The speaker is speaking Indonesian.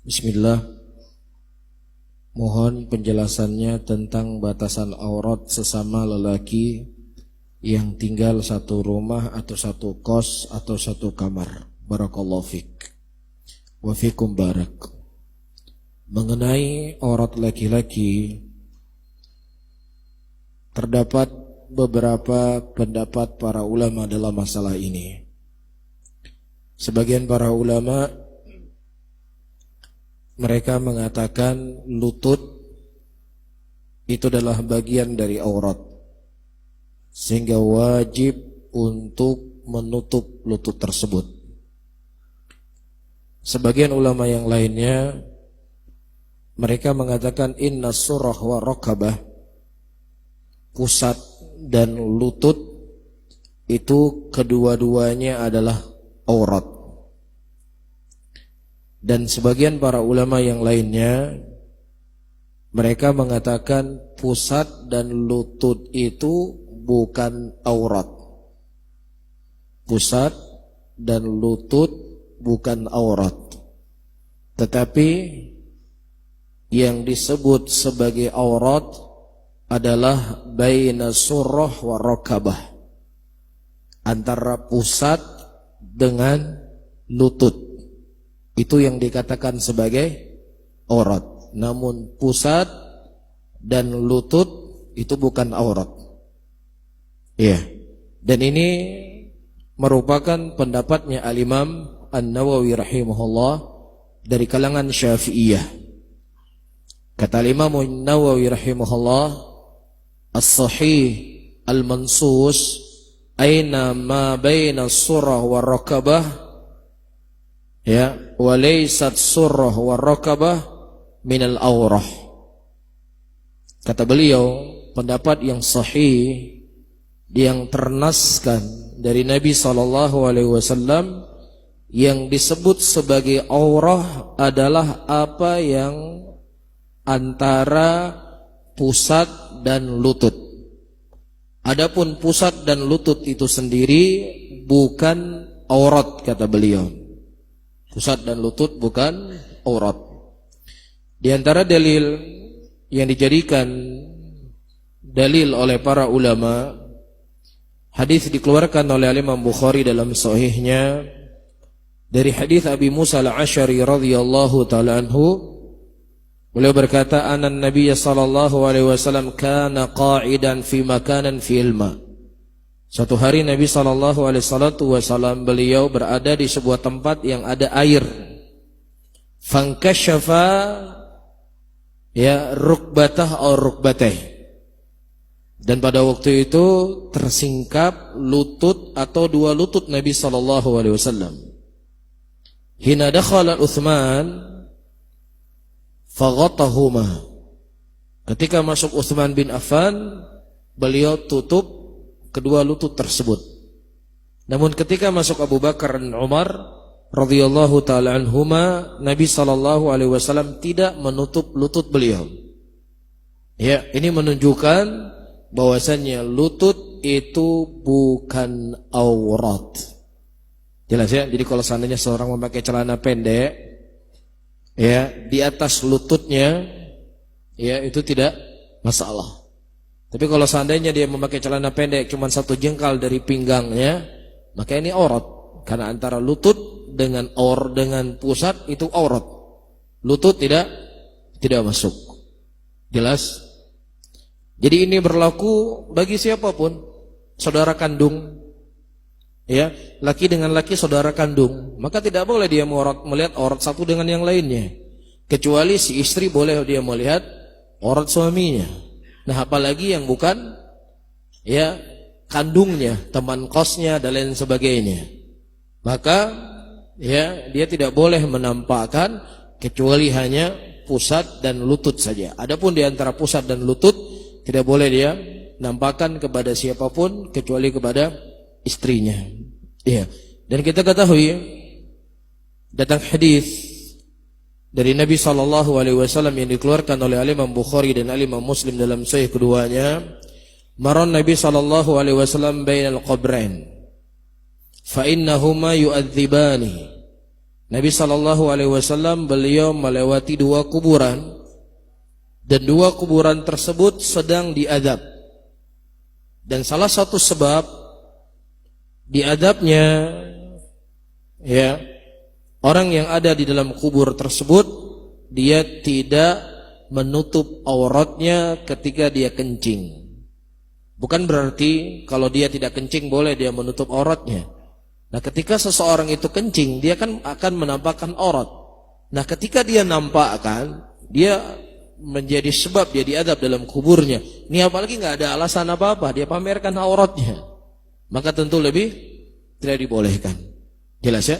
Bismillah. Mohon penjelasannya tentang batasan aurat sesama lelaki yang tinggal satu rumah atau satu kos atau satu kamar. Barakallahu fik. Wa fikum barak. Mengenai aurat laki-laki, terdapat beberapa pendapat para ulama dalam masalah ini. Sebagian para ulama mereka mengatakan lutut itu adalah bagian dari aurat, sehingga wajib untuk menutup lutut tersebut. Sebagian ulama yang lainnya mereka mengatakan inna surah wa raqabah, pusat dan lutut itu kedua-duanya adalah aurat. Dan sebagian para ulama yang lainnya mereka mengatakan pusat dan lutut itu bukan aurat. Pusat dan lutut bukan aurat, tetapi yang disebut sebagai aurat adalah baina surrah wa raqabah, antara pusat dengan lutut. Itu yang dikatakan sebagai aurat. Namun pusat dan lutut itu bukan aurat. Iya. Dan ini merupakan pendapatnya Al-Imam An-Nawawi rahimahullah dari kalangan Syafi'iyah. Kata Al-Imam An-Nawawi rahimahullah, as-sahih al-mansus aina ma baina surah wa raqabah, ya, walaysat surrah wa raqabah minal aurah. Kata beliau, pendapat yang sahih yang ternaskan dari Nabi SAW, yang disebut sebagai aurah adalah apa yang antara pusat dan lutut. Adapun pusat dan lutut itu sendiri bukan aurat, kata beliau. Pusat dan lutut bukan aurat. Di antara dalil yang dijadikan dalil oleh para ulama, hadis dikeluarkan oleh Imam Bukhari dalam sahihnya dari hadis Abi Musa al-Asy'ari radhiyallahu taala anhu. Beliau berkata, "Anna Nabiy sallallahu alaihi wasallam kana qa'idan fi makanan fi ilma." Suatu hari Nabi SAW beliau berada di sebuah tempat yang ada air. Fankashafa ya rukbatah atau rukbatah. Dan pada waktu itu tersingkap lutut atau dua lutut Nabi SAW. Hina dakhala Utsman faghatahuma. Ketika masuk Utsman bin Affan, beliau tutup kedua lutut tersebut. Namun ketika masuk Abu Bakar dan Umar radhiyallahu taala anhuma, Nabi SAW tidak menutup lutut beliau. Ya, ini menunjukkan bahwasannya lutut itu bukan aurat. Jelas ya. Jadi kalau seandainya seorang memakai celana pendek, ya, di atas lututnya, ya, itu tidak masalah. Tapi kalau seandainya dia memakai celana pendek cuma satu jengkal dari pinggangnya, maka ini aurat. Karena antara lutut dengan pusat itu aurat. Lutut tidak masuk. Jelas? Jadi ini berlaku bagi siapapun, saudara kandung. Ya, laki dengan laki saudara kandung, maka tidak boleh dia melihat aurat satu dengan yang lainnya. Kecuali si istri boleh dia melihat aurat suaminya. Nah, apalagi yang bukan ya kandungnya, teman kosnya dan lain sebagainya. Maka ya dia tidak boleh menampakkan kecuali hanya pusat dan lutut saja. Adapun di antara pusat dan lutut tidak boleh dia nampakkan kepada siapapun kecuali kepada istrinya. Ya. Dan kita ketahui datang hadis dari Nabi SAW yang dikeluarkan oleh Imam Bukhari dan Imam Muslim dalam sahih keduanya, maron Nabi SAW bainal qabrain fa innahuma yu'adzibani Nabi SAW beliau melewati 2 kuburan, dan 2 kuburan tersebut sedang diadab. Dan salah satu sebab diadabnya, ya, orang yang ada di dalam kubur tersebut, dia tidak menutup auratnya ketika dia kencing. Bukan berarti kalau dia tidak kencing boleh dia menutup auratnya. Nah, ketika seseorang itu kencing, dia kan akan menampakkan aurat. Nah, ketika dia nampakkan, dia menjadi sebab dia diadab dalam kuburnya. Ini apalagi nggak ada alasan apa-apa, dia pamerkan auratnya, maka tentu lebih tidak dibolehkan. Jelas ya?